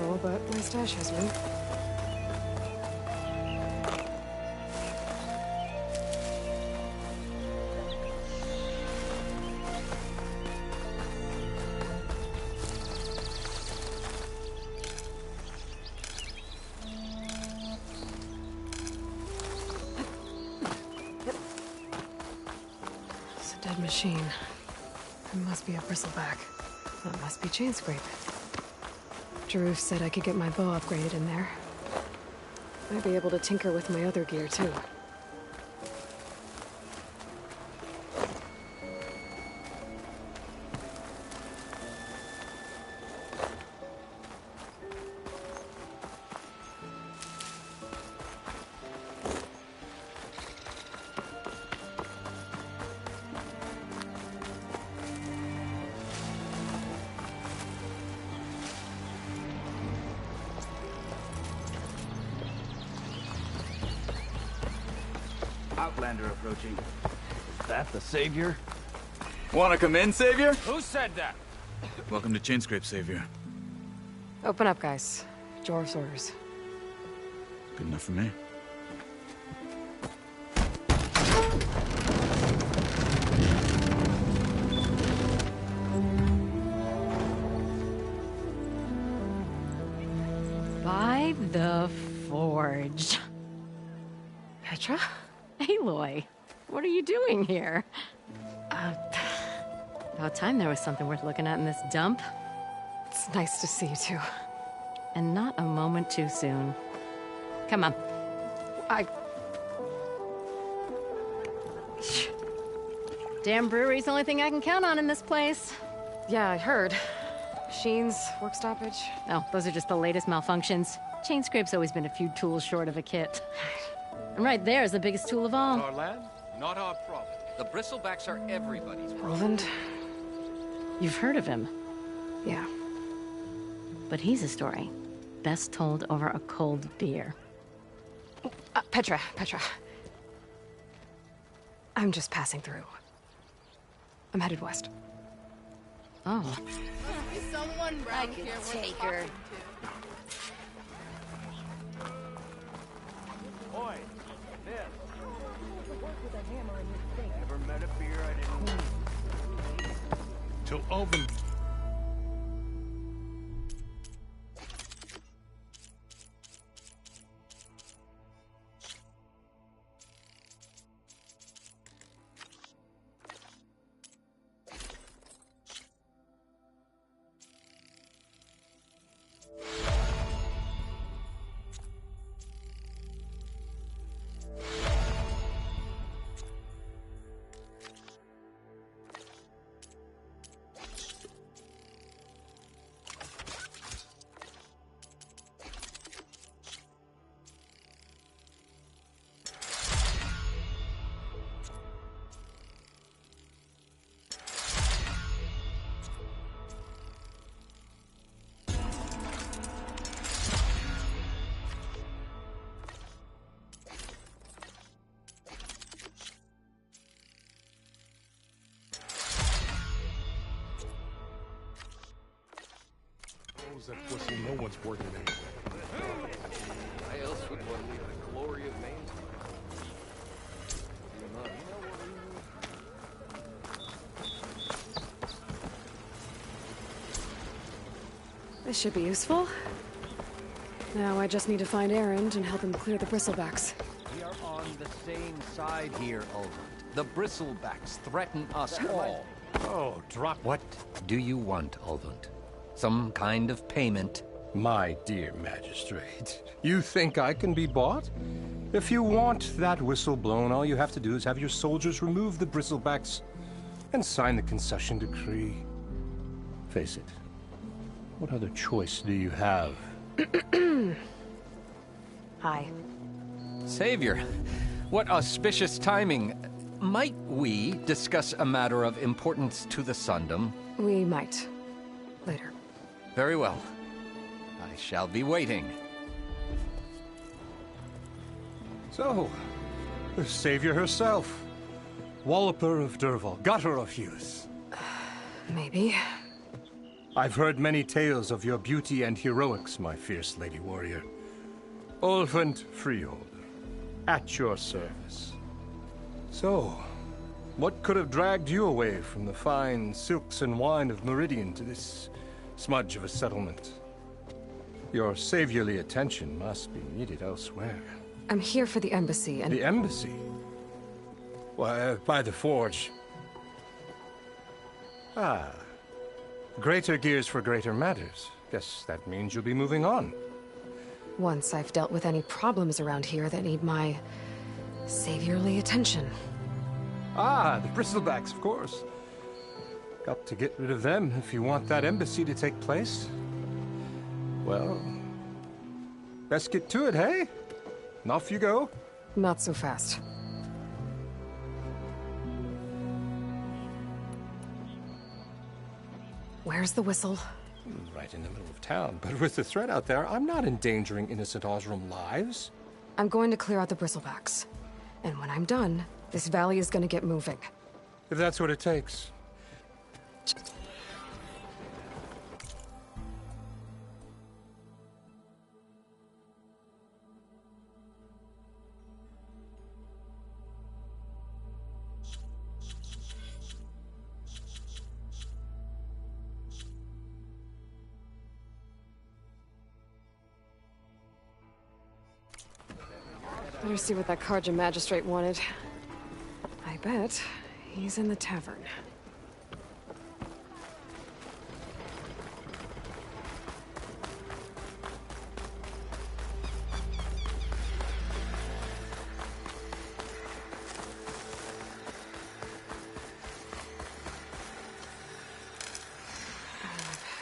useful, but my stash has been. It's a dead machine. It must be a bristleback. That must be chain scrape. Drew said I could get my bow upgraded in there. Might be able to tinker with my other gear, too. Outlander approaching. Is that the Savior? Wanna come in, Savior? Who said that? Welcome to Chainscrape, Savior. Open up, guys. Jorv's orders. Good enough for me. By the Forge. Petra? Aloy, what are you doing here? About time there was something worth looking at in this dump. It's nice to see you, too. And not a moment too soon. Come on. Damn brewery's the only thing I can count on in this place. Yeah, I heard. Machines, work stoppage. Oh, those are just the latest malfunctions. Chainscrape's always been a few tools short of a kit. And right there is the biggest tool of all. Our land, not our problem. The bristlebacks are everybody's problem. Roland? You've heard of him, Yeah. but he's a story best told over a cold beer. Petra. I'm just passing through. I'm headed west. Oh. Someone I can take her. Boy, this. Never met a beer I didn't. To open. That whistle, no one's working anymore. I else would want to leave the glory of Maine. This should be useful. Now I just need to find Erend and help him clear the bristlebacks. We are on the same side here, Ulrich. The bristlebacks threaten us all. Oh, drop. What do you want, Ulvund? Some kind of payment? My dear magistrate, you think I can be bought? If you want that whistle blown, all you have to do is have your soldiers remove the bristlebacks and sign the concession decree. Face it, what other choice do you have? Hi. Savior, what auspicious timing. Might we discuss a matter of importance to the Sundom? We might. Later. Very well. I shall be waiting. So, the Savior herself. Walloper of Derval, gutter of youth. Maybe. I've heard many tales of your beauty and heroics, my fierce lady warrior. Ulfant Freeholder, at your service. So, what could have dragged you away from the fine silks and wine of Meridian to this smudge of a settlement? Your saviorly attention must be needed elsewhere. I'm here for the embassy and... The embassy? Why, by the forge. Ah. Greater gears for greater matters. Guess that means you'll be moving on. Once I've dealt with any problems around here that need my saviorly attention. Ah, the bristlebacks, of course. Got to get rid of them if you want that embassy to take place. Well, best get to it, hey? And off you go. Not so fast. Where's the whistle? Right in the middle of town. But with the threat out there, I'm not endangering innocent Osram lives. I'm going to clear out the bristlebacks. And when I'm done, this valley is going to get moving. If that's what it takes. Better see what that Karja magistrate wanted. I bet he's in the tavern.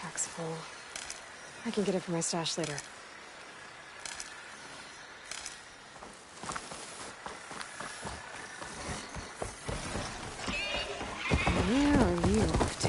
Pack's full. I can get it from my stash later. Where are you off to?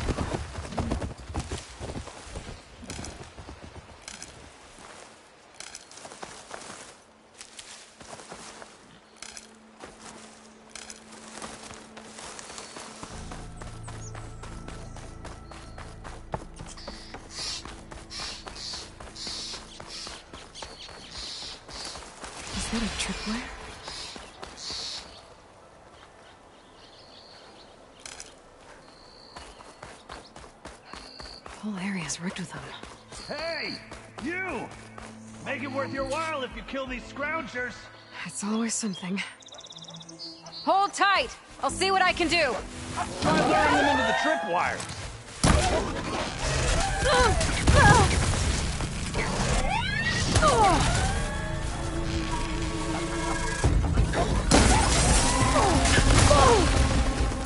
Is that a tripwire? The whole area's rigged with them. Hey! You! Make it worth your while if you kill these scroungers! It's always something. Hold tight! I'll see what I can do! Try luring them into the tripwires!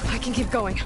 I can keep going.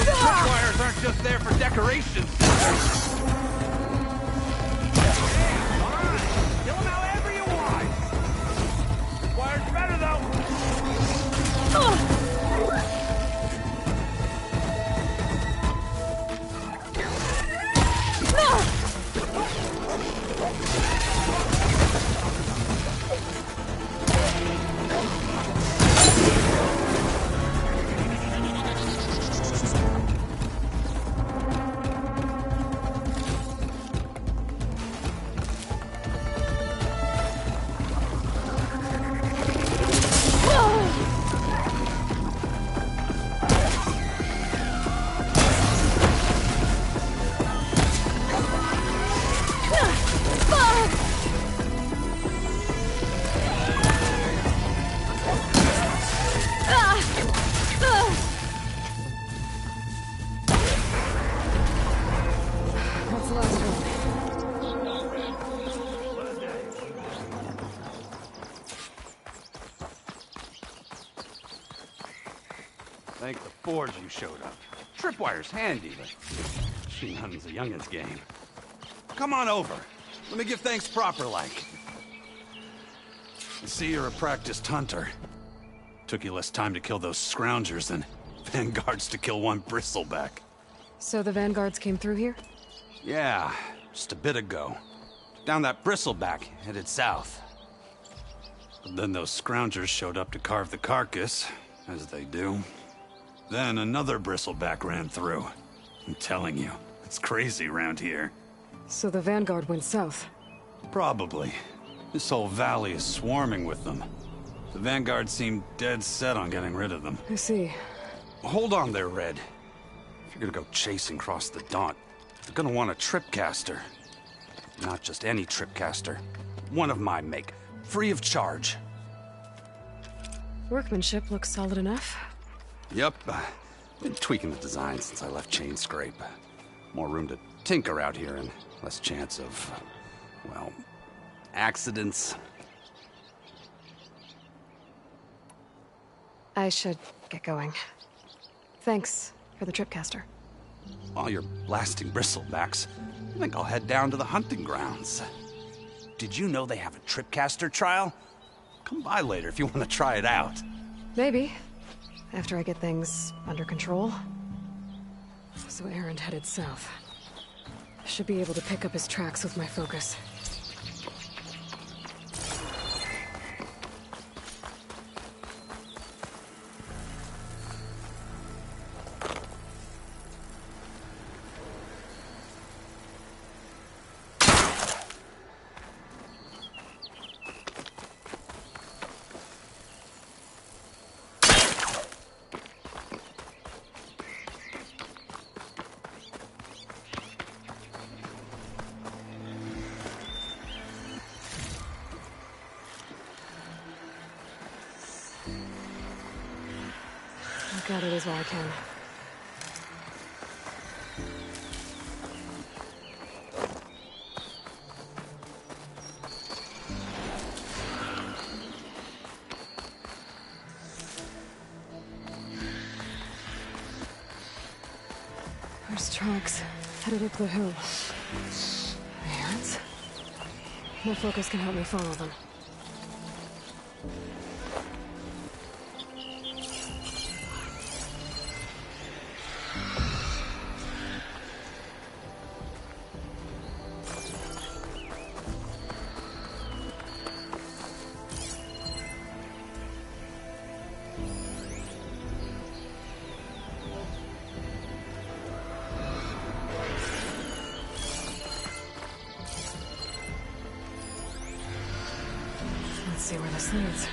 Tripwires aren't just there for decorations! Alright, kill them however you want! Tripwire's better though! before you showed up. Tripwire's handy, but machine hunting's a youngin's game. Come on over. Let me give thanks proper like. I see you're a practiced hunter. Took you less time to kill those scroungers than vanguards to kill one bristleback. So the vanguards came through here? Yeah, just a bit ago. Down that bristleback, headed south. But then those scroungers showed up to carve the carcass, as they do. Then another bristleback ran through. I'm telling you, it's crazy around here. So the vanguard went south? Probably. This whole valley is swarming with them. The vanguard seemed dead set on getting rid of them. I see. Hold on there, Red. If you're gonna go chasing across the Daunt, you're gonna want a tripcaster. Not just any tripcaster. One of my make. Free of charge. Workmanship looks solid enough. Yep. Been tweaking the design since I left Chain Scrape. More room to tinker out here and less chance of, well, accidents. I should get going. Thanks for the tripcaster. While you're blasting bristlebacks, I think I'll head down to the hunting grounds. Did you know they have a tripcaster trial? Come by later if you want to try it out. Maybe. After I get things under control. So Aaron headed south. Should be able to pick up his tracks with my focus. Look at it as well I can. There's tracks headed up the hill. Aaron's? My focus can help me follow them. Let's see where this leads.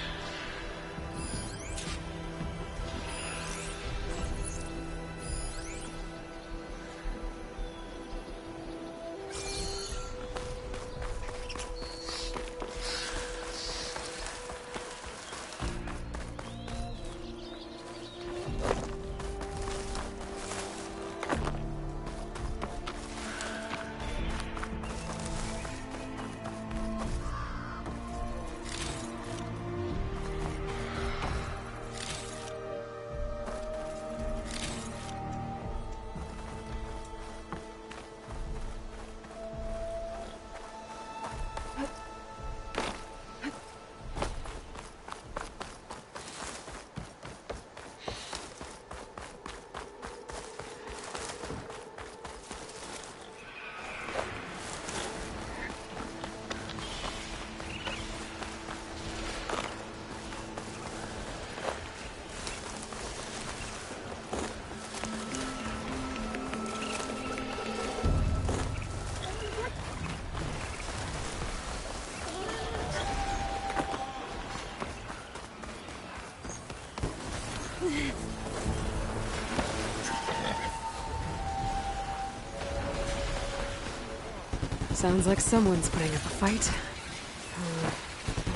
Sounds like someone's putting up a fight.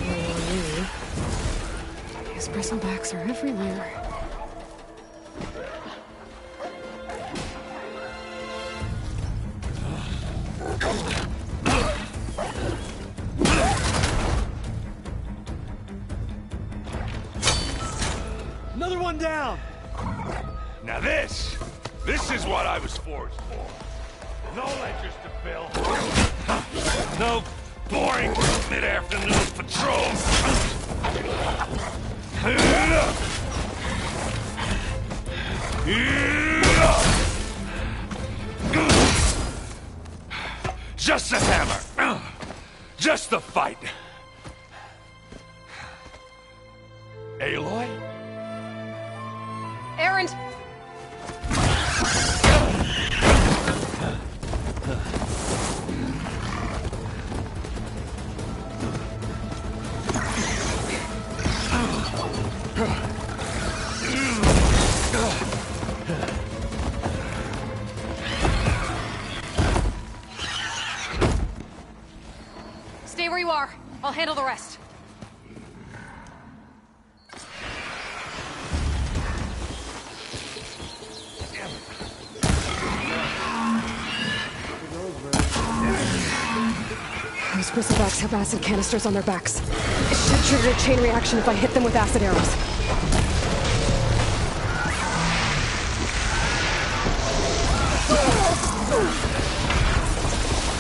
Me. These bristlebacks are everywhere. Another one down! Now This is what I was forged for. No ledgers to fill. No boring mid-afternoon patrols. Just a hammer. Just the fight. Aloy? Erend! Stay where you are. I'll handle the rest. Those bristlebacks have acid canisters on their backs. It should trigger a chain reaction if I hit them with acid arrows.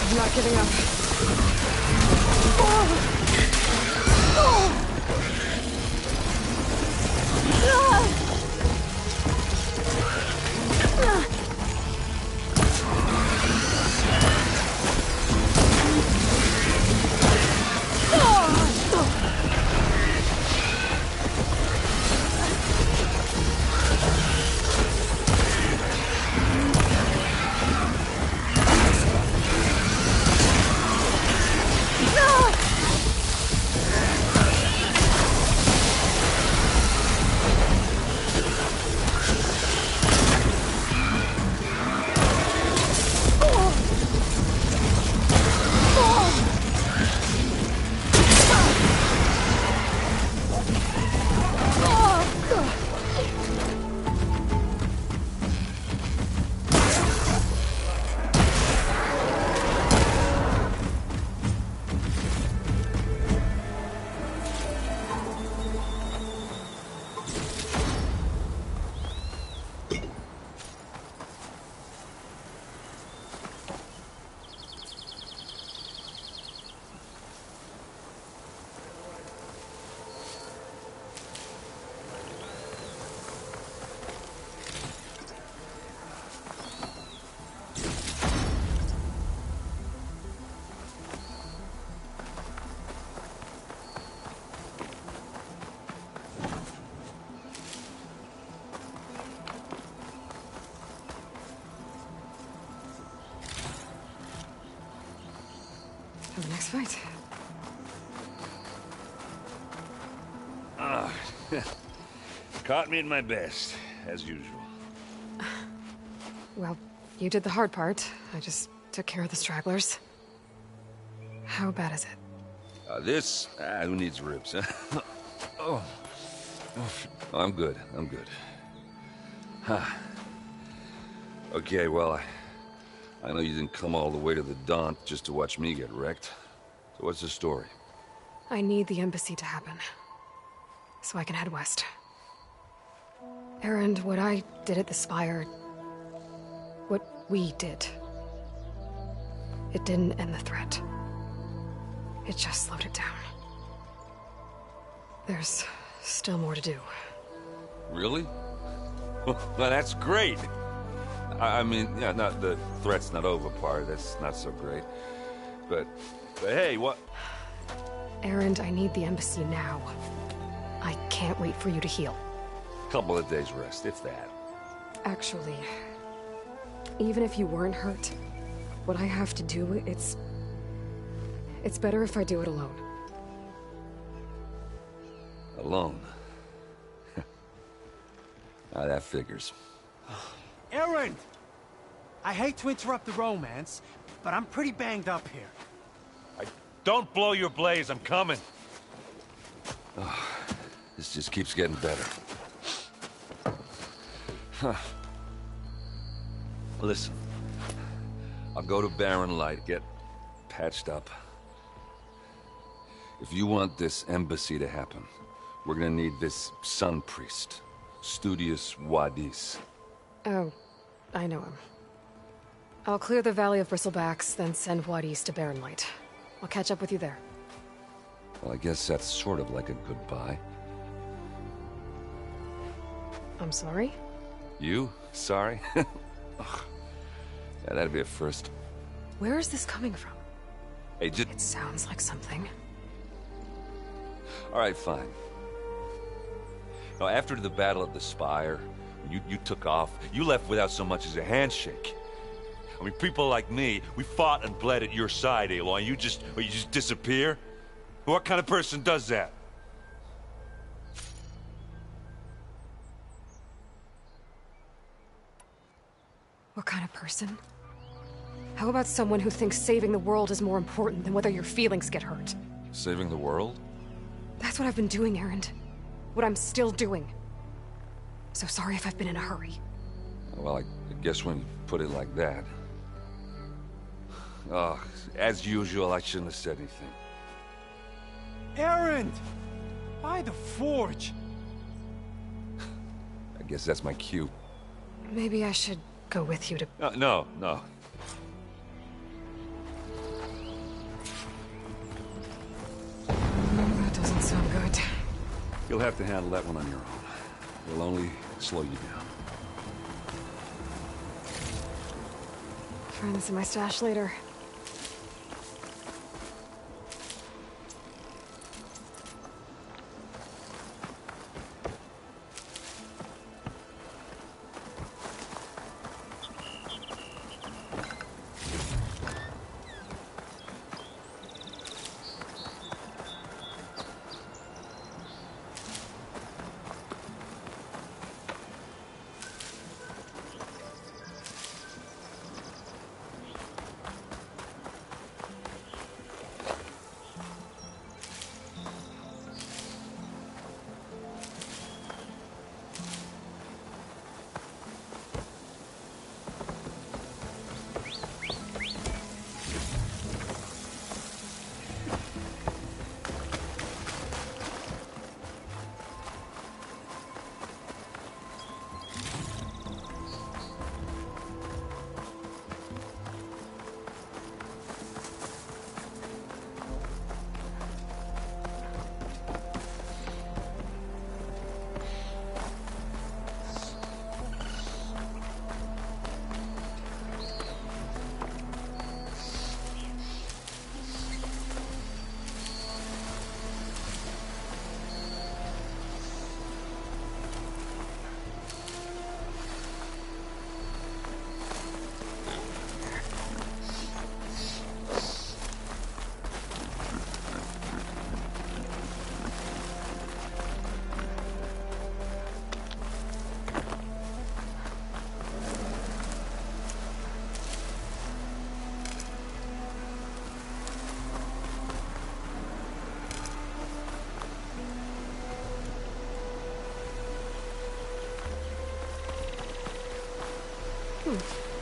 I'm not giving up. For the next fight. Caught me at my best, as usual. Well, you did the hard part. I just took care of the stragglers. How bad is it? Who needs ribs, huh? Oh. I'm good, I'm good. Huh. Okay, well, I know you didn't come all the way to the Daunt just to watch me get wrecked. So what's the story? I need the embassy to happen, so I can head west. Erend, what I did at the Spire... what we did... it didn't end the threat. It just slowed it down. There's still more to do. Really? Well, that's great. I mean, yeah, not the threat's not over part. That's not so great. But hey, what? Erend, I need the embassy now. I can't wait for you to heal. Couple of days rest, if that. Actually, even if you weren't hurt, what I have to do, it's better if I do it alone. Alone? Now that figures. Erend! I hate to interrupt the romance, but I'm pretty banged up here. Don't blow your blaze, I'm coming. Oh, this just keeps getting better. Huh. Listen, I'll go to Barren Light, get patched up. If you want this embassy to happen, we're gonna need this sun priest, Studious Wadis. Oh, I know him. I'll clear the Valley of Bristlebacks, then send Watt east to Barren Light. I'll catch up with you there. Well, I guess that's sort of like a goodbye. I'm sorry? You? Sorry? Ugh. Yeah, that'd be a first. Where is this coming from? Hey, just... It sounds like something. All right, fine. Now, after the Battle of the Spire, you took off, you left without so much as a handshake. I mean, people like me, we fought and bled at your side, Aloy, and you just disappear? What kind of person does that? What kind of person? How about someone who thinks saving the world is more important than whether your feelings get hurt? Saving the world? That's what I've been doing, Erend. What I'm still doing. So sorry if I've been in a hurry. Well, I guess when you put it like that... Oh, as usual, I shouldn't have said anything. Erend! By the Forge! I guess that's my cue. Maybe I should go with you to... No. That doesn't sound good. You'll have to handle that one on your own. It'll only slow you down. Find this in my stash later.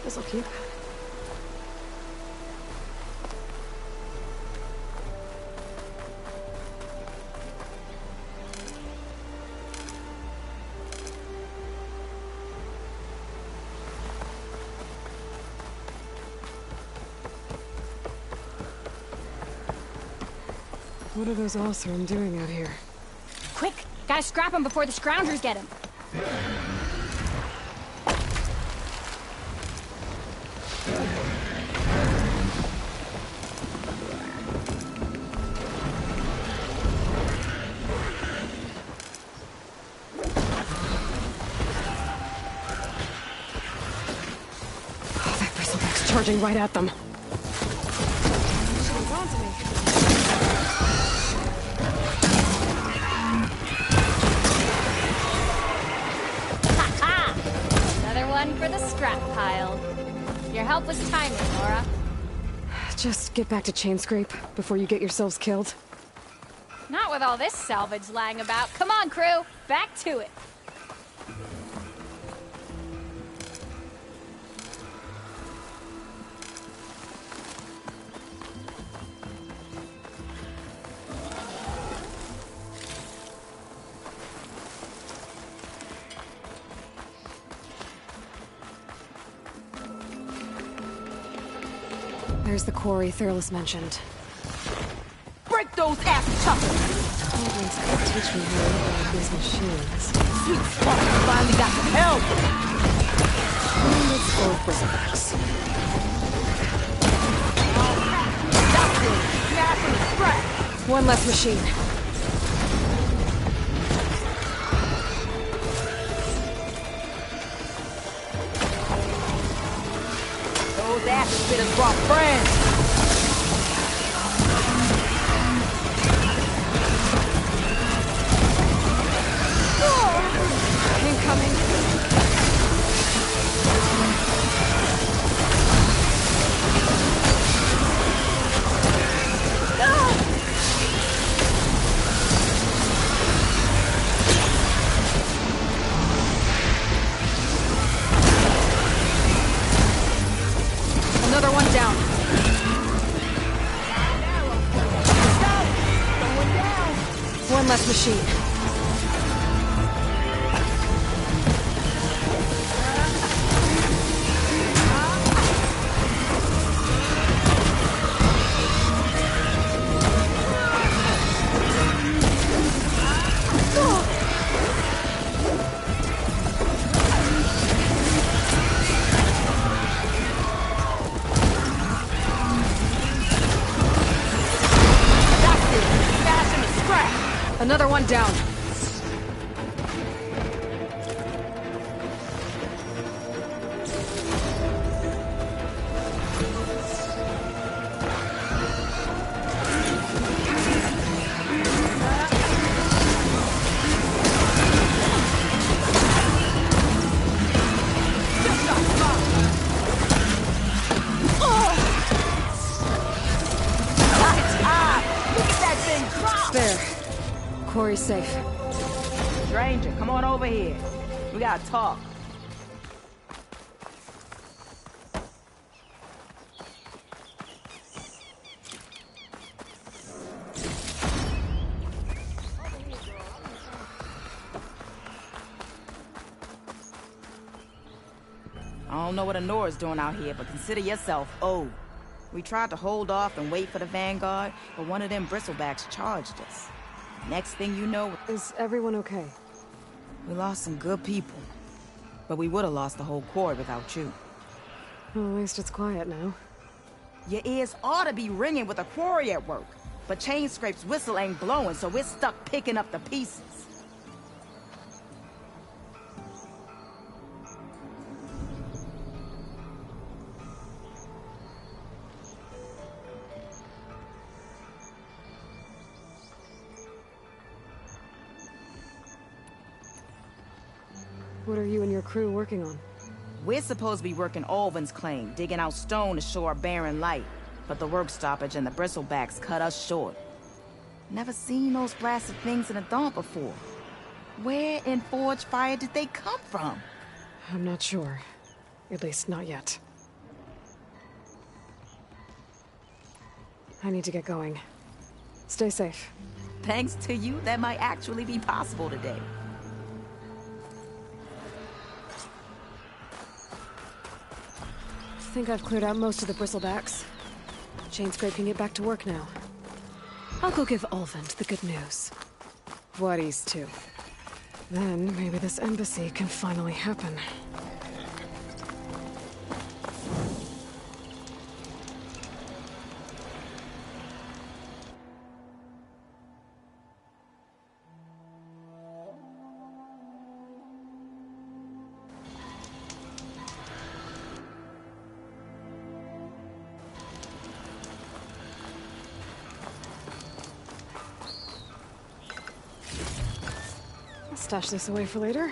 This'll keep. What are those Oseram doing out here? Quick! Gotta scrap him before the Scroungers get him! Oh, that bristleback's charging right at them. She's onto me. Another one for the scrap pile. Your help was timely, Laura. Just get back to Chainscrape before you get yourselves killed. Not with all this salvage lying about. Come on, crew. Back to it. There's the quarry Thurles mentioned. Break those ass choppers! Alvin's gonna teach me how to operate these machines. Sweet spot, finally got some help! And it's full of bristlebacks. That's it! Smash and scratch! One less machine. Those ass spitters brought friends! Incoming. Another one down. One less machine. Another one down. There. Quarry's safe. Stranger, come on over here. We gotta talk. I don't know what Honora's doing out here, but consider yourself owed. We tried to hold off and wait for the Vanguard, but one of them bristlebacks charged us. Next thing you know... Is everyone okay? We lost some good people. But we would have lost the whole quarry without you. Well, at least it's quiet now. Your ears ought to be ringing with a quarry at work. But Chainscrape's whistle ain't blowing, so we're stuck picking up the pieces. What are you and your crew working on? We're supposed to be working Alvin's claim, digging out stone to show our barren light. But the work stoppage and the bristlebacks cut us short. Never seen those blasted things in a dump before. Where in Forge Fire did they come from? I'm not sure. At least not yet. I need to get going. Stay safe. Thanks to you, that might actually be possible today. I think I've cleared out most of the bristlebacks. Chainscrape can get back to work now. I'll go give Ulvund the good news. Vladis too. Then maybe this embassy can finally happen. Stash this away for later.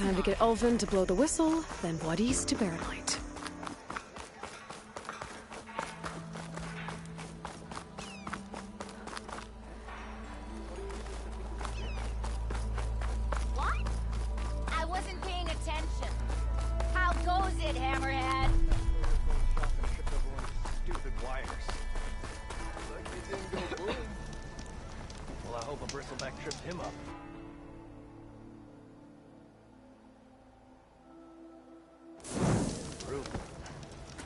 Time to get Ulvin to blow the whistle, then Wadis to Barren Light. What? I wasn't paying attention. How goes it, Hammerhead? Stupid wires. Like they didn't go boom. Well, I hope a bristleback tripped him up.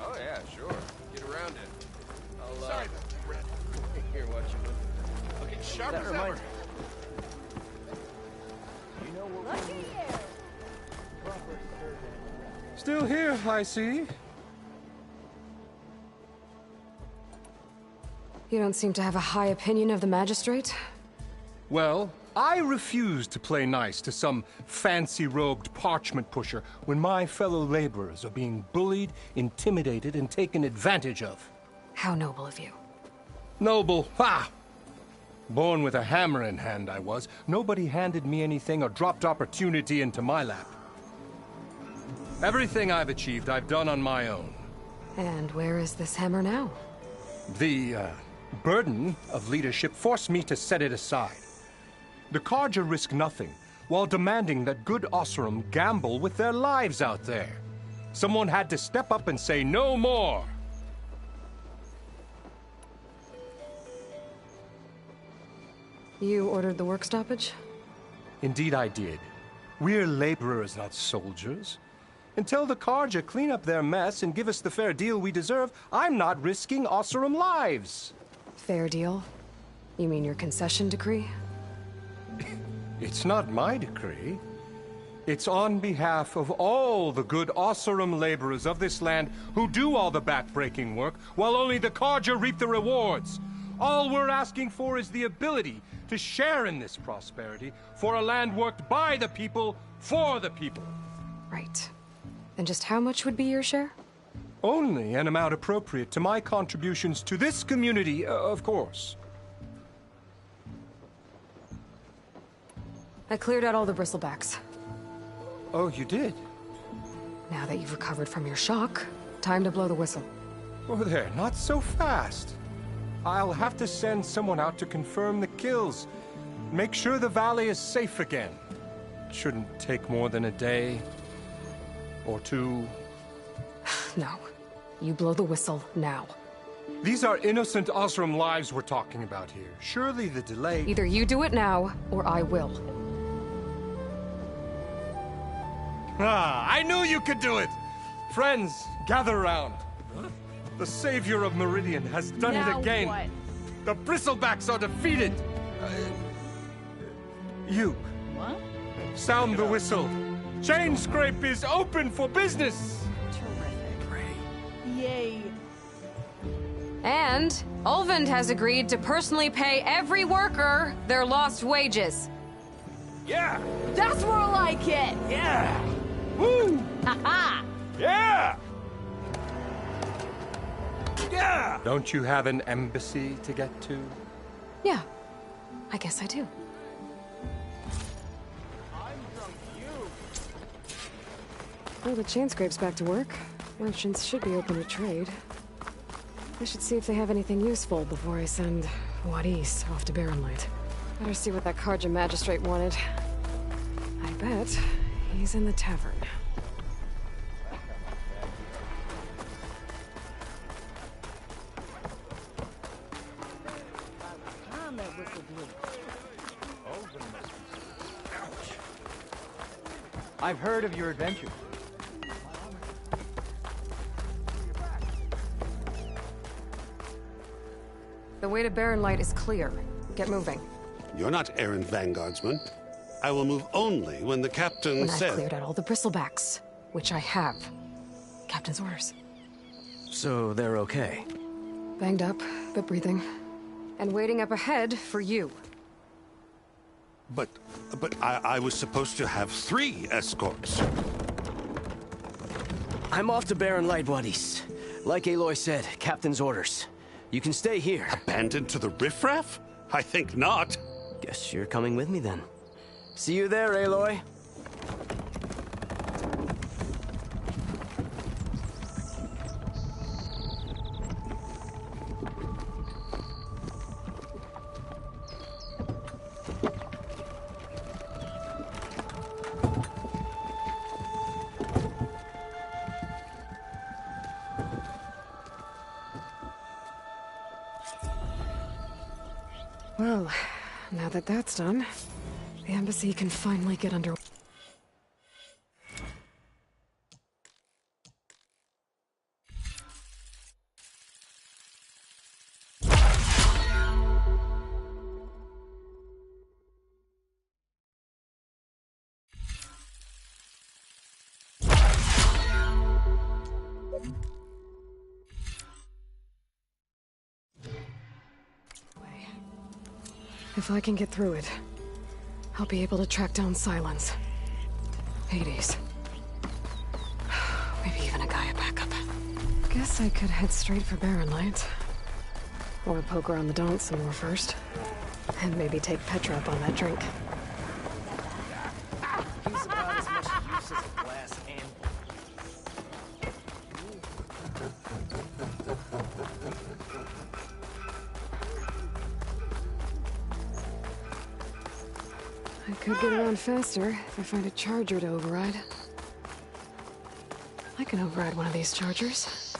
Oh yeah, sure. Get around it. I'll, Sorry, Red. Here, watch you. Looking sharp as ever. You know what? Look at you. Still here, I see. You don't seem to have a high opinion of the magistrate? Well, I refuse to play nice to some fancy-robed parchment pusher when my fellow laborers are being bullied, intimidated, and taken advantage of. How noble of you. Noble, ha! Born with a hammer in hand, I was. Nobody handed me anything or dropped opportunity into my lap. Everything I've achieved, I've done on my own. And where is this hammer now? The, burden of leadership forced me to set it aside. The Carja risk nothing, while demanding that good Osseram gamble with their lives out there. Someone had to step up and say no more. You ordered the work stoppage? Indeed I did. We're laborers, not soldiers. Until the Carja clean up their mess and give us the fair deal we deserve, I'm not risking Osseram lives. Fair deal? You mean your concession decree? It's not my decree. It's on behalf of all the good Osseram laborers of this land who do all the back-breaking work, while only the Carja reap the rewards. All we're asking for is the ability to share in this prosperity for a land worked by the people, for the people. Right. And just how much would be your share? Only an amount appropriate to my contributions to this community, of course. I cleared out all the bristlebacks. Oh, you did? Now that you've recovered from your shock, time to blow the whistle. Oh, there, not so fast. I'll have to send someone out to confirm the kills. Make sure the valley is safe again. It shouldn't take more than a day. Or two. No. You blow the whistle now. These are innocent Osram lives we're talking about here. Surely the delay... Either you do it now, or I will. Ah, I knew you could do it! Friends, gather around. Huh? The savior of Meridian has done it again. What? The bristlebacks are defeated. You. What? Sound the whistle. Chain Scrape is open for business. Yay. And Ulvin has agreed to personally pay every worker their lost wages. Yeah! That's more like it! Yeah! Woo! Ha-ha! Yeah! Yeah! Don't you have an embassy to get to? Yeah, I guess I do. Well, the chain scrape's back to work. Merchants should be open to trade. I should see if they have anything useful before I send Wadis off to Barren Light. Better see what that Carja magistrate wanted. I bet he's in the tavern. I've heard of your adventure. The way to Barren Light is clear. Get moving. You're not errant vanguardsman. I will move only when the captain When says... I've cleared out all the bristlebacks, which I have. Captain's orders. So they're okay? Banged up, but breathing. And waiting up ahead for you. But I was supposed to have 3 escorts. I'm off to Barren Light, Wadis. Like Aloy said, captain's orders. You can stay here. Abandoned to the riffraff? I think not. Guess you're coming with me then. See you there, Aloy. Well, now that that's done, the embassy can finally get under... If I can get through it, I'll be able to track down Silence. Hades. Maybe even a Gaia backup. Guess I could head straight for Barren Light. Or poke around the Daunt some more first. And maybe take Petra up on that drink. He's about as much use as a glass anvil. I could get around faster if I find a charger to override. I can override one of these chargers.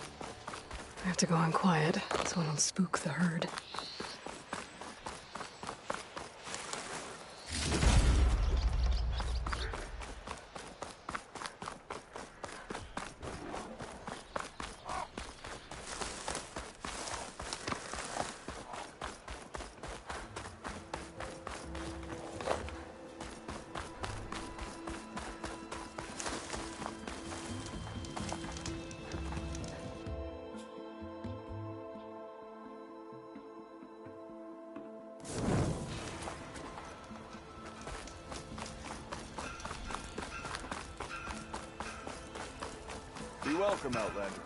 I have to go in quiet, so I don't spook the herd. Be welcome, Outlander.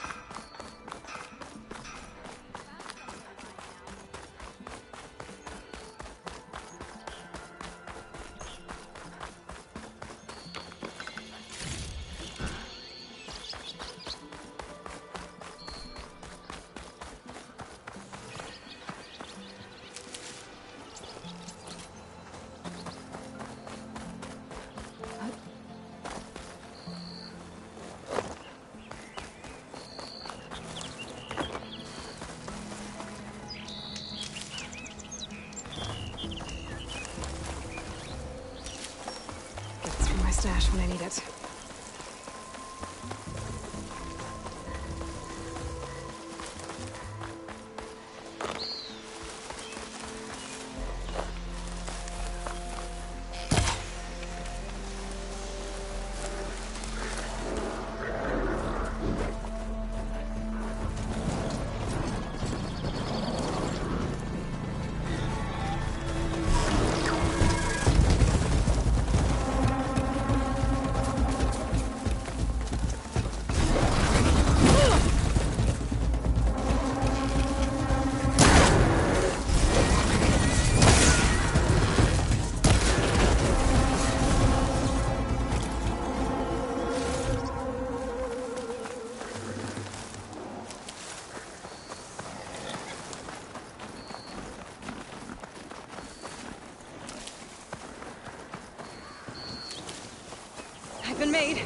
Stash when I need it. I've been made.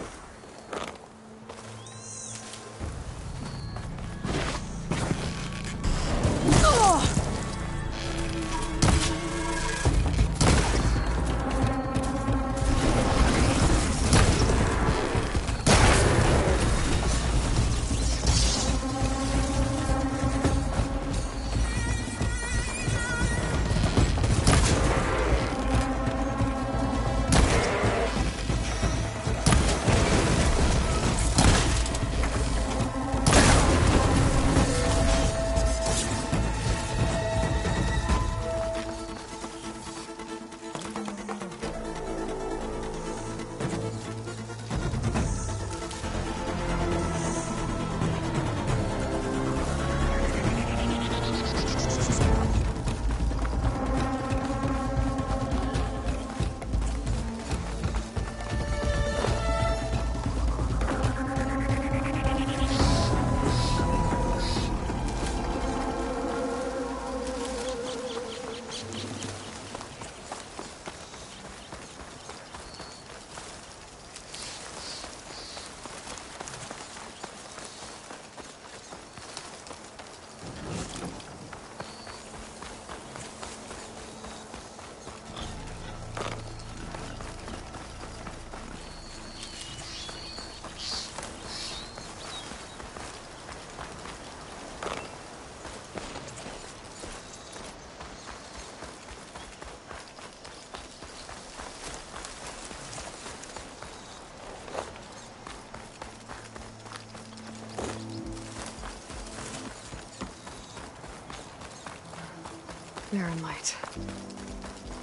Barren light.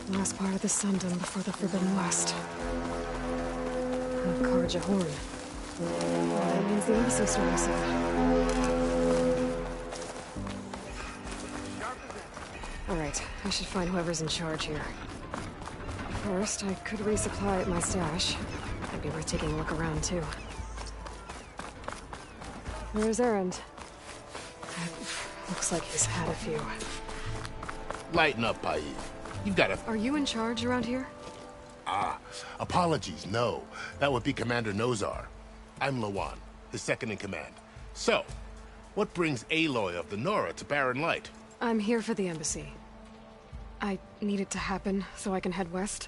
Last part of the Sundom before the Forbidden West. And Karja Horn. That means the embassy story said. Alright, I should find whoever's in charge here. First, I could resupply at my stash. It'd be worth taking a look around, too. Where's Erend? Looks like he's had a few. Lighten up, Paid. You've got a... Are you in charge around here? Apologies, no. That would be Commander Nozar. I'm Lawan, his second in command. So, what brings Aloy of the Nora to Barren Light? I'm here for the embassy. I need it to happen so I can head west.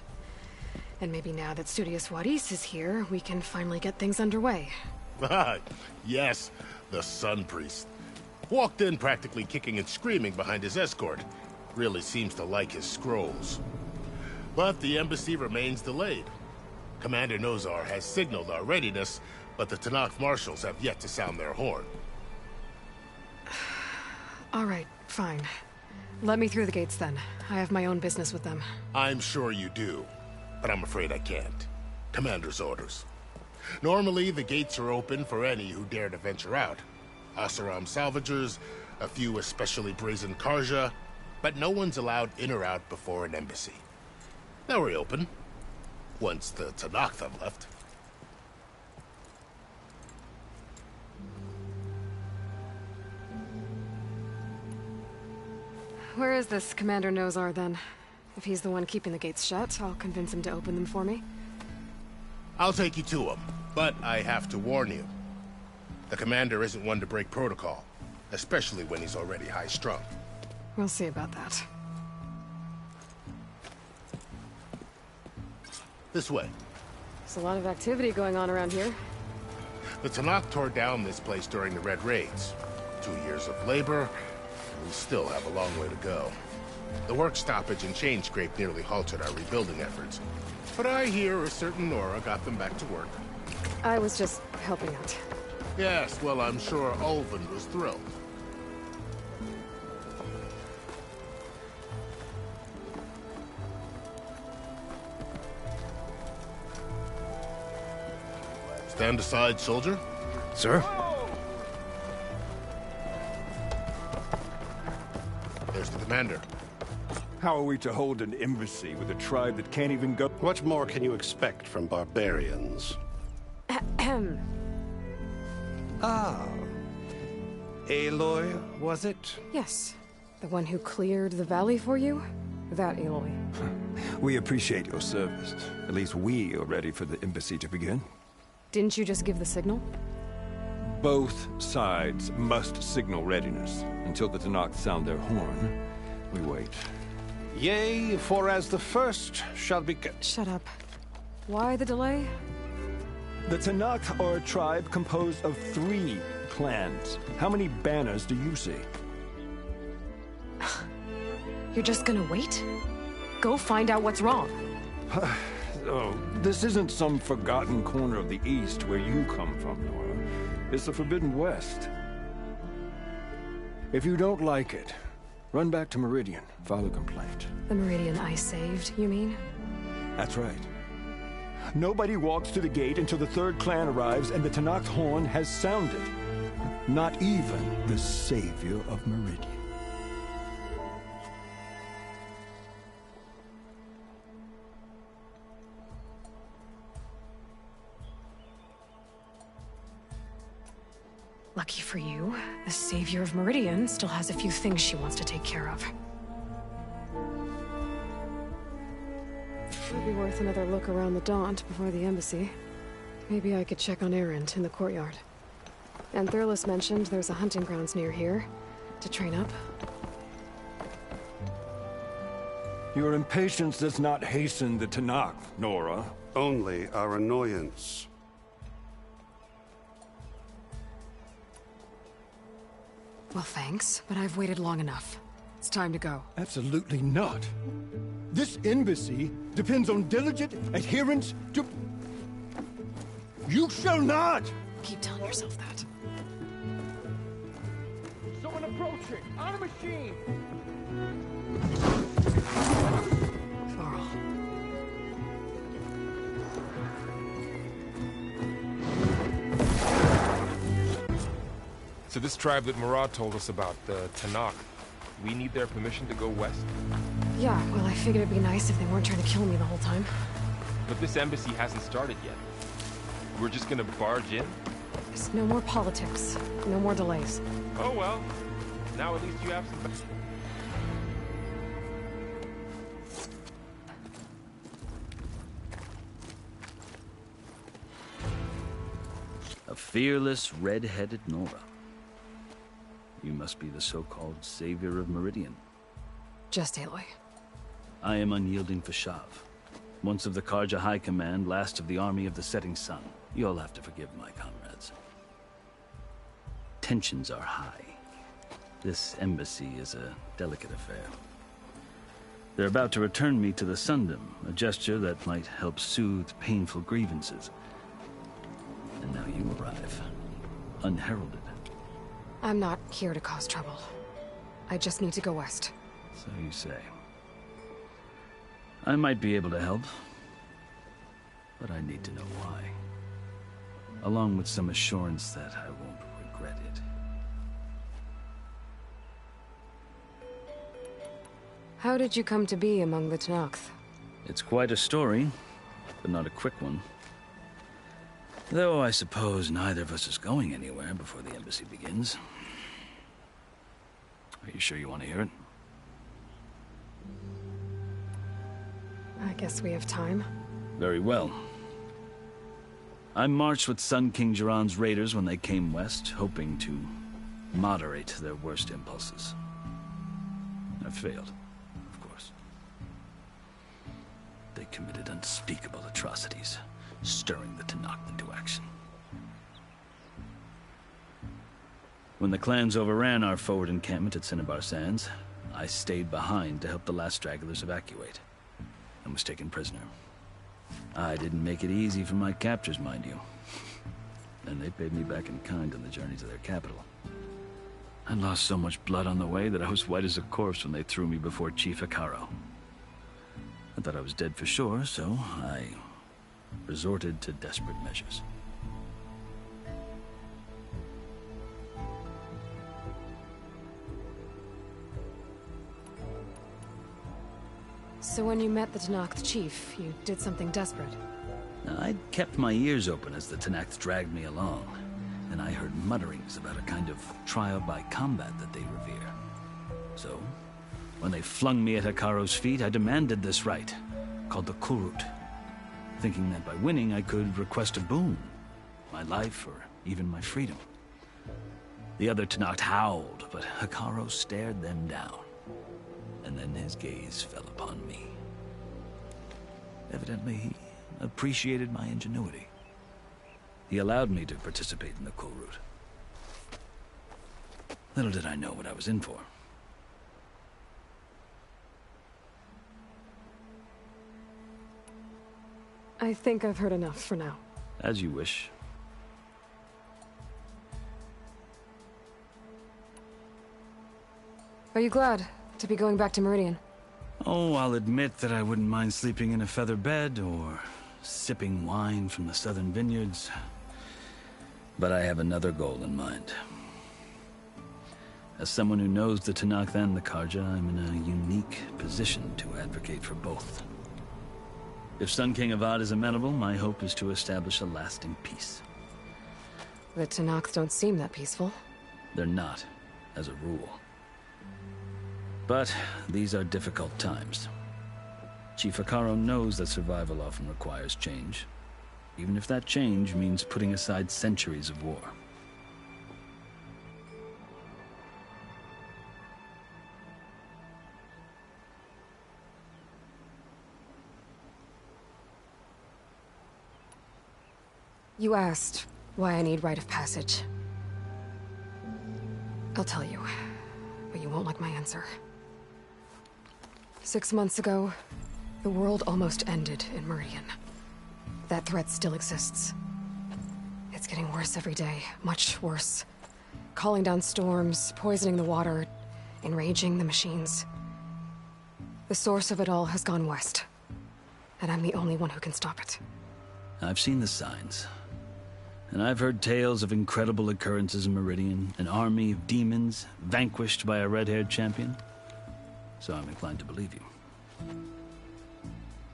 And maybe now that Studious Wadis is here, we can finally get things underway. Yes, the Sun Priest. Walked in practically kicking and screaming behind his escort. Really seems to like his scrolls. But the embassy remains delayed. Commander Nozar has signaled our readiness, but the Tanakh marshals have yet to sound their horn. All right, fine. Let me through the gates then. I have my own business with them. I'm sure you do, but I'm afraid I can't. Commander's orders. Normally, the gates are open for any who dare to venture out. Asaram salvagers, a few especially brazen Karja, but no one's allowed in or out before an embassy. They'll reopen, once the Tanakh have left. Where is this Commander Nozar, then? If he's the one keeping the gates shut, I'll convince him to open them for me. I'll take you to him, but I have to warn you. The Commander isn't one to break protocol, especially when he's already high-strung. We'll see about that. This way. There's a lot of activity going on around here. The Tanakh tore down this place during the Red Raids. 2 years of labor, and we still have a long way to go. The work stoppage and chain scrape nearly halted our rebuilding efforts. But I hear a certain Nora got them back to work. I was just helping out. Yes, well, I'm sure Ulvin was thrilled. Stand aside, soldier. Sir? There's the commander. How are we to hold an embassy with a tribe that can't even go? What more can you expect from barbarians? Ah. Aloy, was it? Yes. The one who cleared the valley for you? That Aloy. We appreciate your service. At least we are ready for the embassy to begin. Didn't you just give the signal? Both sides must signal readiness. Until the Tanakh sound their horn, we wait. Yea, for as the first shall be... Shut up. Why the delay? The Tanakh are a tribe composed of 3 clans. How many banners do you see? You're just gonna wait? Go find out what's wrong. Oh, this isn't some forgotten corner of the East where you come from, Nora. It's the Forbidden West. If you don't like it, run back to Meridian, file a complaint. The Meridian I saved, you mean? That's right. Nobody walks to the gate until the 3rd clan arrives and the Tanakh horn has sounded. Not even the savior of Meridian. Lucky for you, the savior of Meridian still has a few things she wants to take care of. Might be worth another look around the Daunt before the embassy. Maybe I could check on Erend in the courtyard. And Thurles mentioned there's a hunting grounds near here to train up. Your impatience does not hasten the Tanakh, Nora. Only our annoyance. Well, thanks, but I've waited long enough. It's time to go. Absolutely not. This embassy depends on diligent adherence to... You shall not! Keep telling yourself that. Someone approaching! On a machine! Varl. So this tribe that Murad told us about, the Tanakh, we need their permission to go west? Yeah, well, I figured it'd be nice if they weren't trying to kill me the whole time. But this embassy hasn't started yet. We're just gonna barge in? Just no more politics. No more delays. Oh well. Now at least you have some... A fearless, red-headed Nora. You must be the so-called savior of Meridian. Just Aloy. I am unyielding Fashav. Once of the Karja High Command, last of the army of the setting sun. You'll have to forgive my comrades. Tensions are high. This embassy is a delicate affair. They're about to return me to the Sundom, a gesture that might help soothe painful grievances. And now you arrive, unheralded. I'm not here to cause trouble. I just need to go west. So you say. I might be able to help, but I need to know why. Along with some assurance that I won't regret it. How did you come to be among the Tanakh? It's quite a story, but not a quick one. Though I suppose neither of us is going anywhere before the embassy begins. Are you sure you want to hear it? I guess we have time. Very well. I marched with Sun King Jiran's raiders when they came west, hoping to moderate their worst impulses. I failed, of course. They committed unspeakable atrocities, stirring the Tanakh into action. When the clans overran our forward encampment at Cinnabar Sands, I stayed behind to help the last stragglers evacuate, and was taken prisoner. I didn't make it easy for my captors, mind you. And they paid me back in kind on the journey to their capital. I lost so much blood on the way that I was white as a corpse when they threw me before Chief Hikaro. I thought I was dead for sure, so I resorted to desperate measures. So when you met the Tanakh chief, you did something desperate? I'd kept my ears open as the Tanakh dragged me along, and I heard mutterings about a kind of trial by combat that they revere. So, when they flung me at Hikaro's feet, I demanded this right, called the Kurut, thinking that by winning I could request a boon, my life or even my freedom. The other Tanakh howled, but Hikaro stared them down, and then his gaze fell upon me. Evidently, he appreciated my ingenuity. He allowed me to participate in the Kurut. Little did I know what I was in for. I think I've heard enough for now. As you wish. Are you glad to be going back to Meridian? Oh, I'll admit that I wouldn't mind sleeping in a feather bed or sipping wine from the southern vineyards. But I have another goal in mind. As someone who knows the Tanakh and the Karja, I'm in a unique position to advocate for both. If Sun King Avad is amenable, my hope is to establish a lasting peace. The Tanakh don't seem that peaceful. They're not, as a rule. But these are difficult times. Chief Hikaro knows that survival often requires change, even if that change means putting aside centuries of war. You asked why I need rite of passage. I'll tell you, but you won't like my answer. 6 months ago, the world almost ended in Meridian. That threat still exists. It's getting worse every day, much worse. Calling down storms, poisoning the water, enraging the machines. The source of it all has gone west, and I'm the only one who can stop it. I've seen the signs. And I've heard tales of incredible occurrences in Meridian, an army of demons vanquished by a red-haired champion. So I'm inclined to believe you.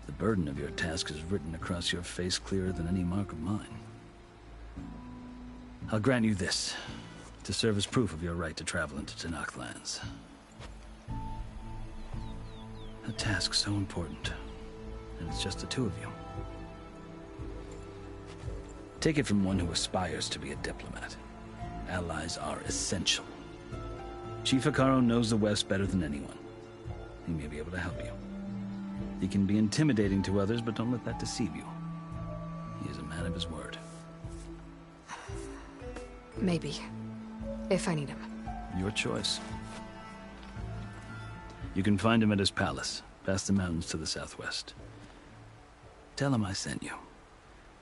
The burden of your task is written across your face clearer than any mark of mine. I'll grant you this, to serve as proof of your right to travel into Tenakth lands. A task so important, and it's just the two of you. Take it from one who aspires to be a diplomat. Allies are essential. Chief Hekarro knows the West better than anyone. He may be able to help you. He can be intimidating to others, but don't let that deceive you. He is a man of his word. Maybe. If I need him. Your choice. You can find him at his palace, past the mountains to the southwest. Tell him I sent you,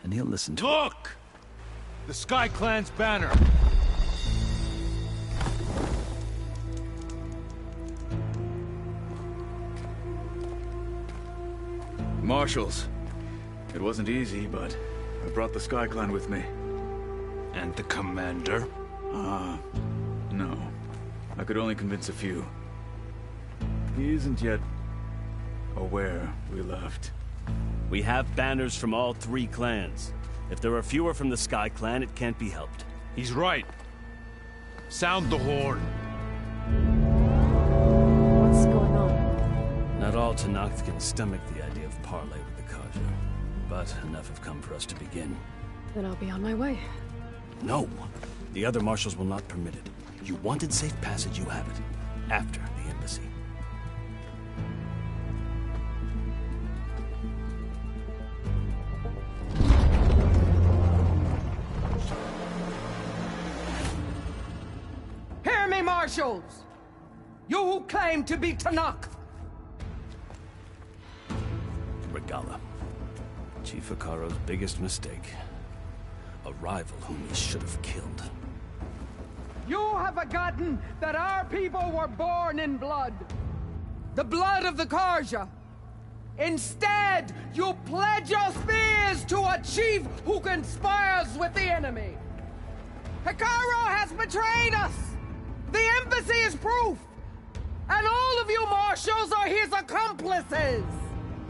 and he'll listen to Look! The Sky Clan's banner! Marshals. It wasn't easy, but I brought the Sky Clan with me. And the commander? No. I could only convince a few. He isn't yet aware we left. We have banners from all 3 clans. If there are fewer from the Sky Clan, it can't be helped. He's right. Sound the horn. What's going on? Not all Tenakth can stomach the idea of parley with the Karja, but enough have come for us to begin. Then I'll be on my way. No! The other marshals will not permit it. You wanted safe passage, you have it. After the embassy. Hear me, marshals! You who claim to be Tenakth! Regala. Chief Hekarro's biggest mistake. A rival whom he should have killed. You have forgotten that our people were born in blood. The blood of the Karja. Instead, you pledge your spears to a chief who conspires with the enemy. Hekarro has betrayed us! The embassy is proof! And all of you marshals are his accomplices!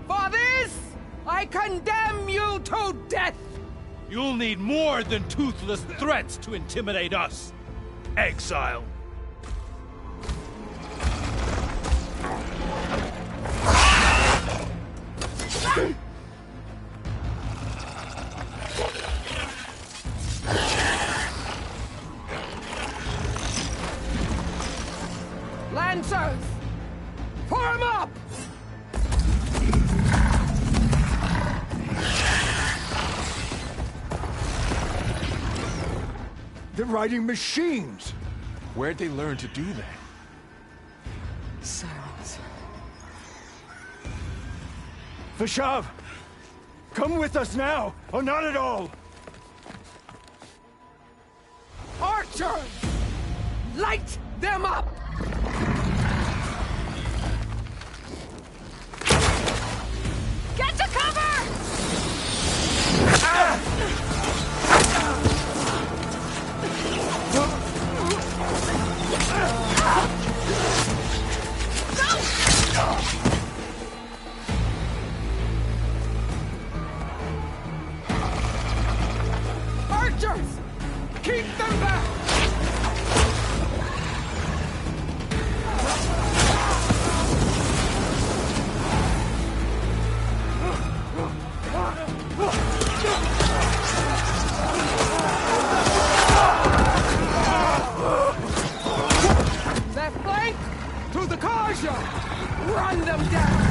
For this, I condemn you to death! You'll need more than toothless threats to intimidate us. Exile. Lancers! Form up! They're riding machines! Where'd they learn to do that? Silence. Vashav! Come with us now, or not at all! Archers! Light them up! Get to cover! Archers! Keep them back! Left flank! To the Karja! Run them down!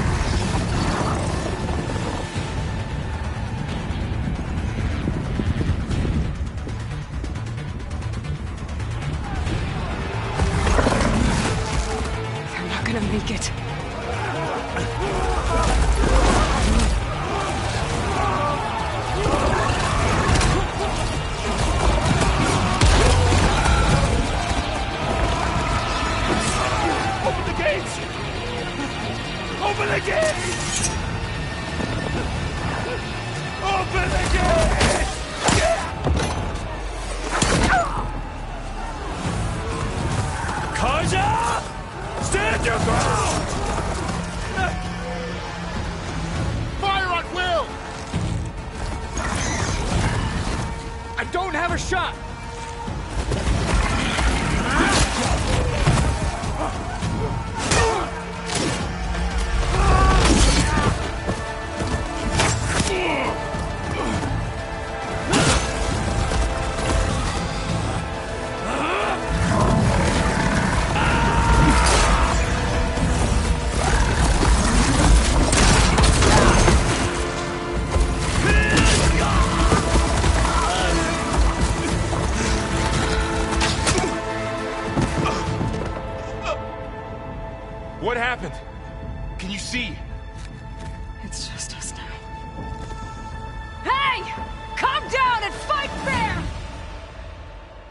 gonna make it. Open the gates! Open the gates! Open the gates! Kaja! Stand your ground! Fire at will! I don't have a shot! What happened? Can you see? It's just us now. Hey! Calm down and fight fair!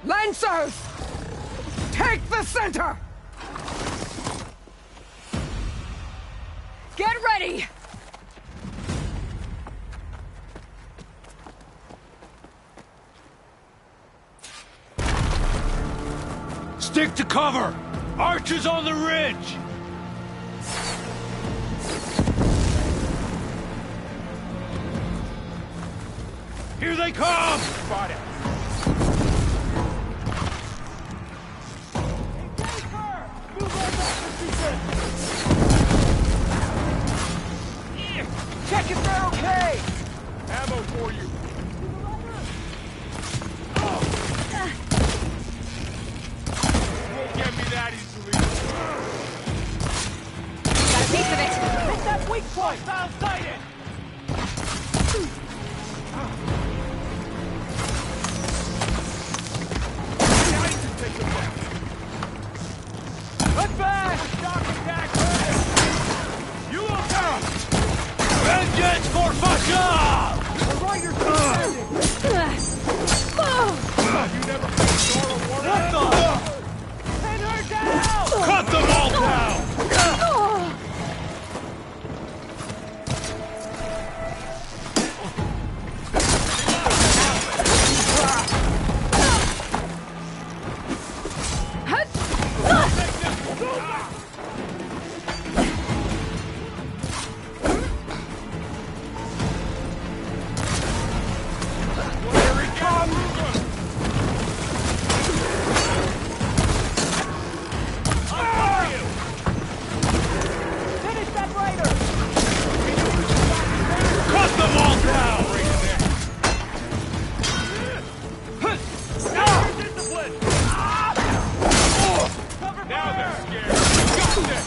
Lancers! Take the center! Get ready! Stick to cover! Archers on the ridge! Here they come! Spot it. Check if they're okay! Ammo for you. Won't get me that easily. Got a piece of it! Hit that weak point! Hostile sighted! Look back! Shock attack! You look out! Vengeance for Fasha! The rider's descending! You never played Nora Warner? What the? Pin her down! Cut them all down! Finish that rider! Cut them all down! Now they're scared. Got this.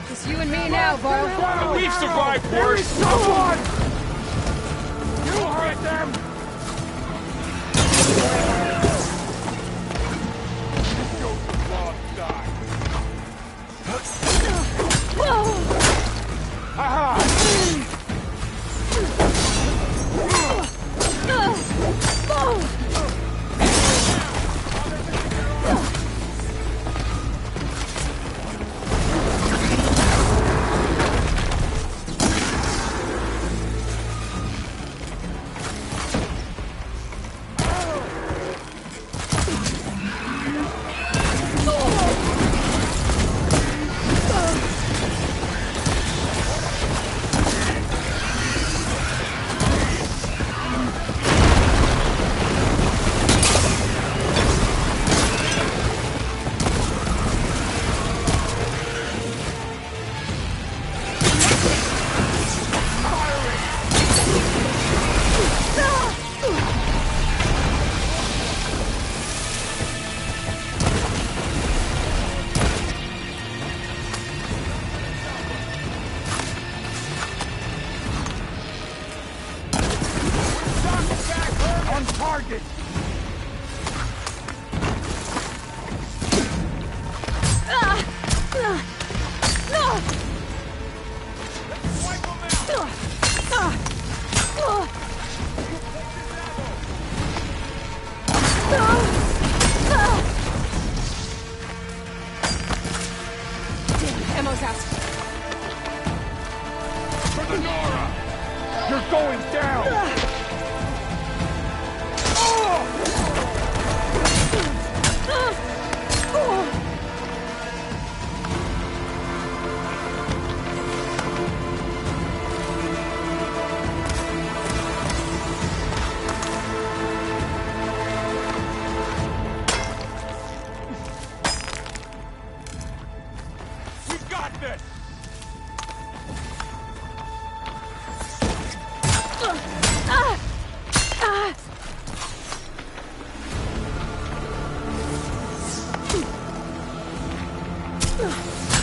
Just you and me now, Varl. We've survived There is worse. someone! You heard them! You're going down! We've got this!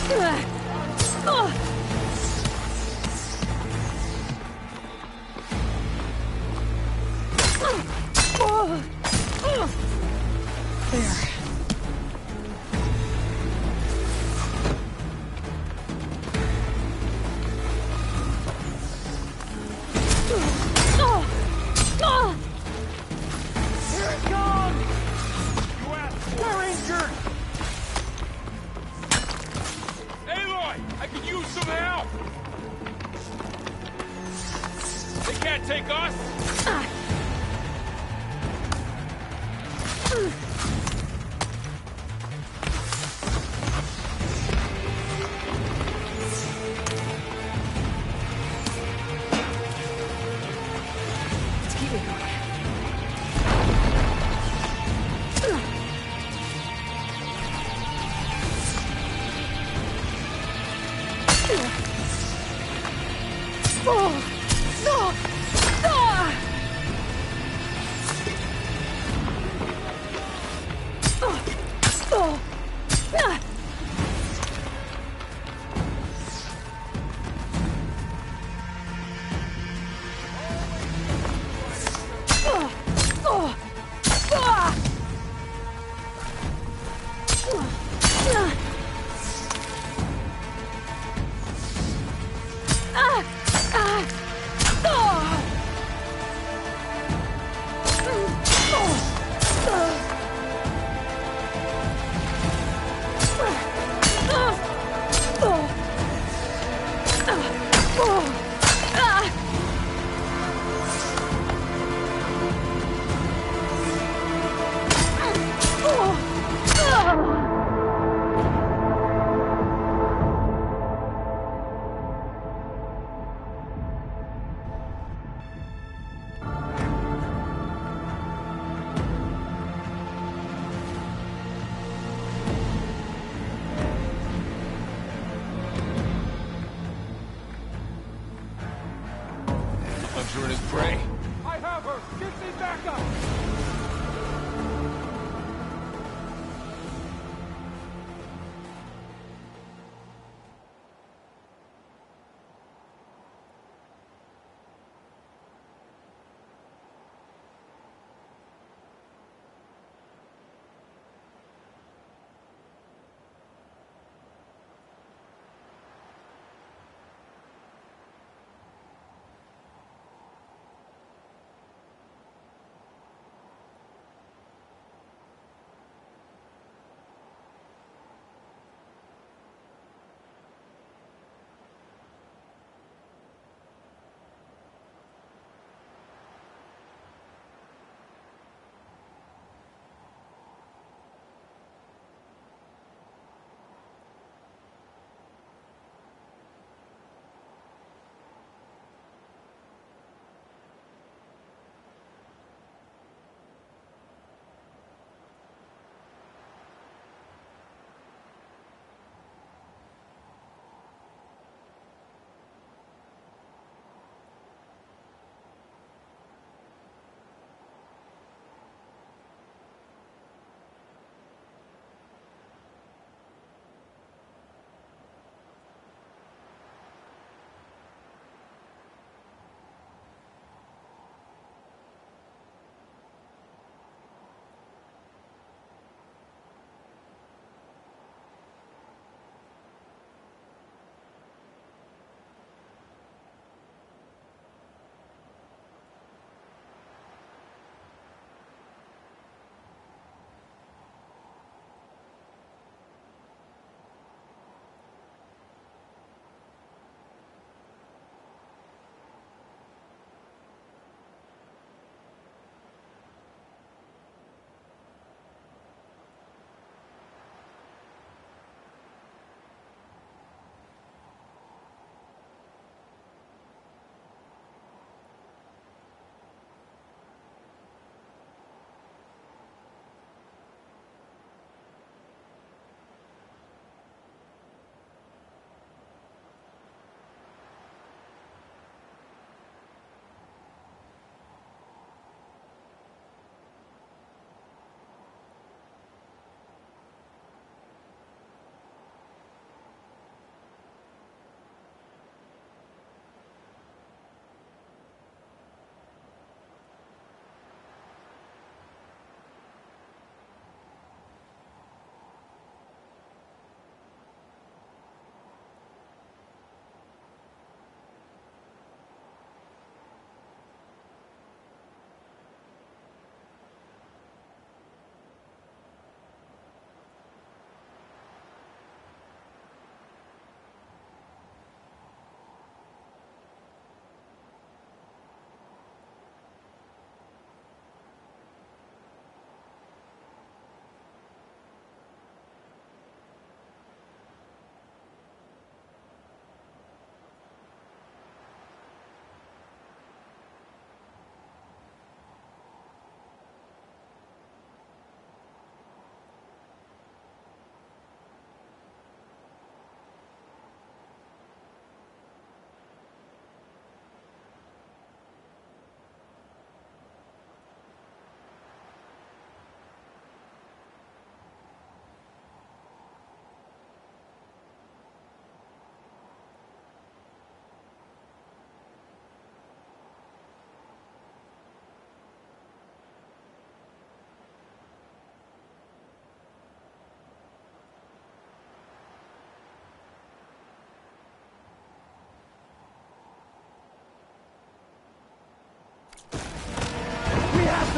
There. Here it comes! You asked we're injured! Aloy! I could use some help! They can't take us! Let's keep it going. Hunter and his prey. I have her! Give me backup!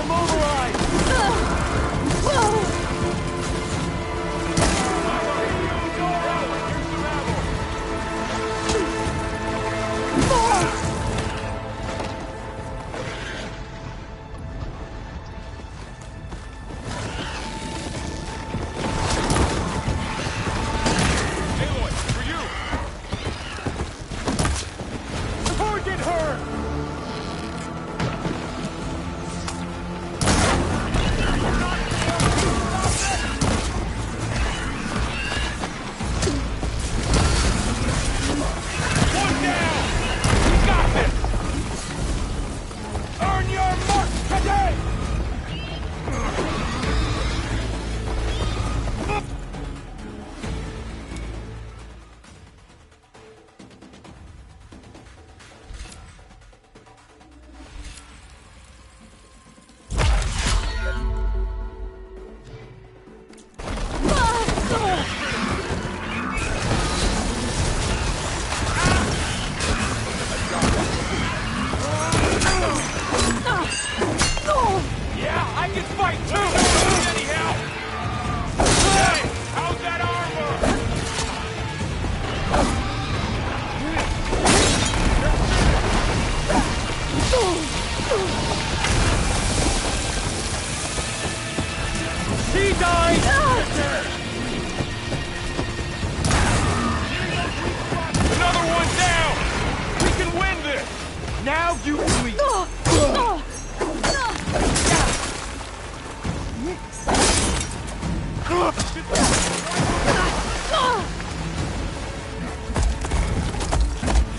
to mobilize!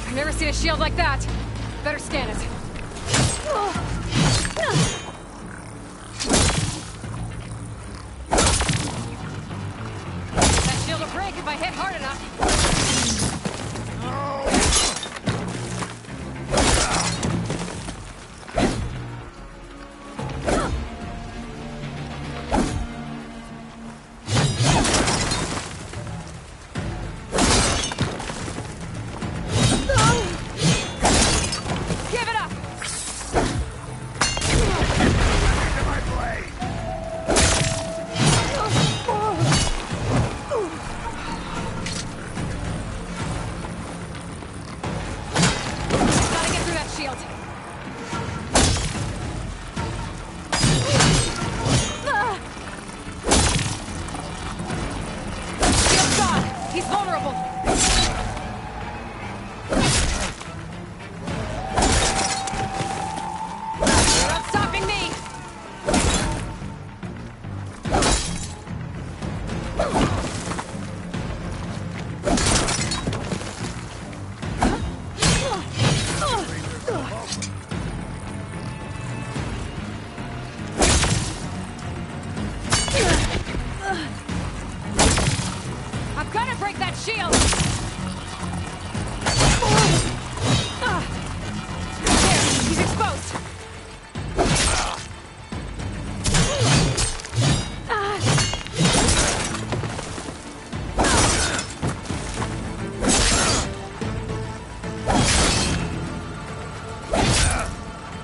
I've never seen a shield like that. Better scan it. That shield will break if I hit hard enough.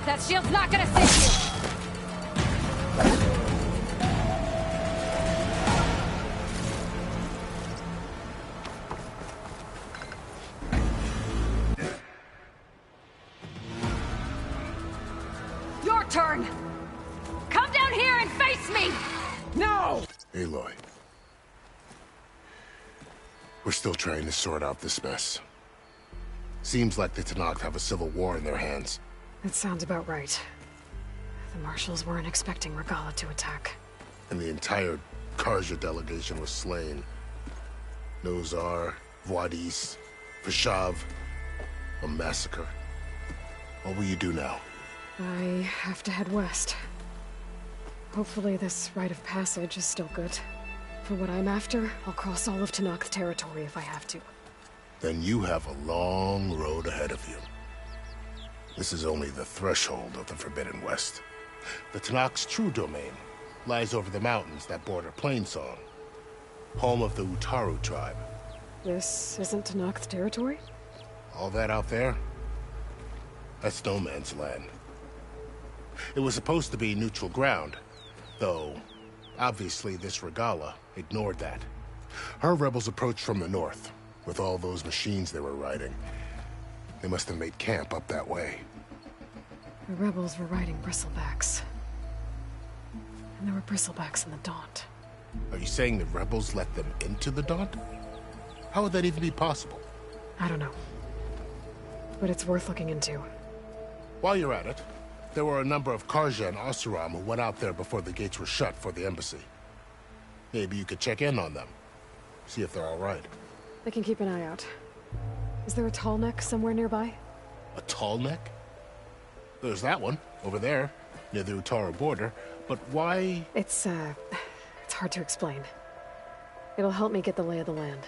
That shield's not gonna save you! Your turn! Come down here and face me! No! Aloy. We're still trying to sort out this mess. Seems like the Tenakth have a civil war in their hands. That sounds about right. The Marshals weren't expecting Regalla to attack. And the entire Karja delegation was slain. Nozar, Voidis, Vashav. A massacre. What will you do now? I have to head west. Hopefully this rite of passage is still good. For what I'm after, I'll cross all of Tenakth territory if I have to. Then you have a long road ahead of you. This is only the threshold of the Forbidden West. The Tenakth's true domain lies over the mountains that border Plainsong, home of the Utaru tribe. This isn't Tenakth territory? All that out there? That's no man's land. It was supposed to be neutral ground, though obviously this Regala ignored that. Her rebels approached from the north, with all those machines they were riding. They must have made camp up that way. The rebels were riding bristlebacks. And there were bristlebacks in the Daunt. Are you saying the rebels let them into the Daunt? How would that even be possible? I don't know. But it's worth looking into. While you're at it, there were a number of Karja and Oseram who went out there before the gates were shut for the embassy. Maybe you could check in on them. See if they're all right. I can keep an eye out. Is there a tall neck somewhere nearby? A tall neck? There's that one, over there, near the Utara border. But why? It's hard to explain. It'll help me get the lay of the land.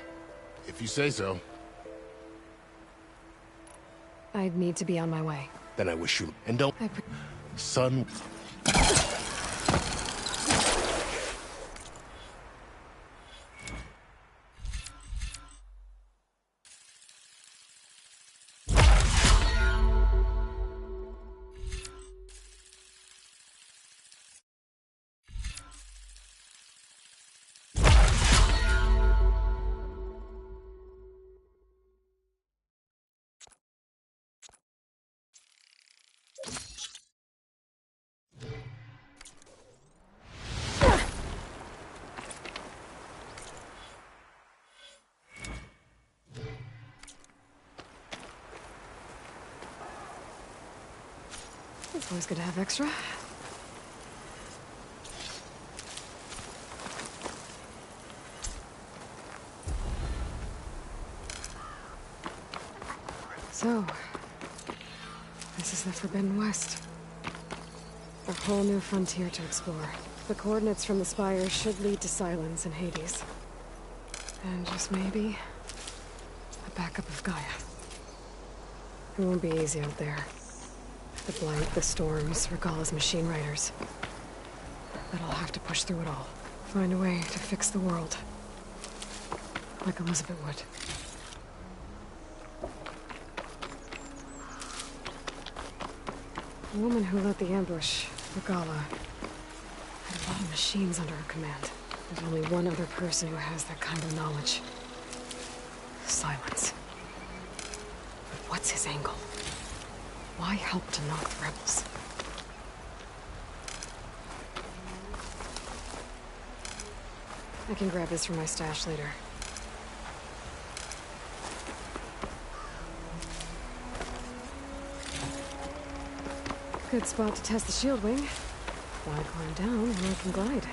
If you say so. I need to be on my way. Then I wish you... And don't... Son... It's always good to have extra. So, this is the Forbidden West. A whole new frontier to explore. The coordinates from the spires should lead to Silence and Hades. And just maybe, a backup of Gaia. It won't be easy out there. The blight, the storms, Regala's machine riders. But I'll have to push through it all. Find a way to fix the world. Like Elizabeth would. The woman who led the ambush, Regala, had a lot of machines under her command. There's only one other person who has that kind of knowledge. Silence. But what's his angle? Why help to knock the rebels? I can grab this from my stash later. Good spot to test the shield wing. Why climb down when I can glide?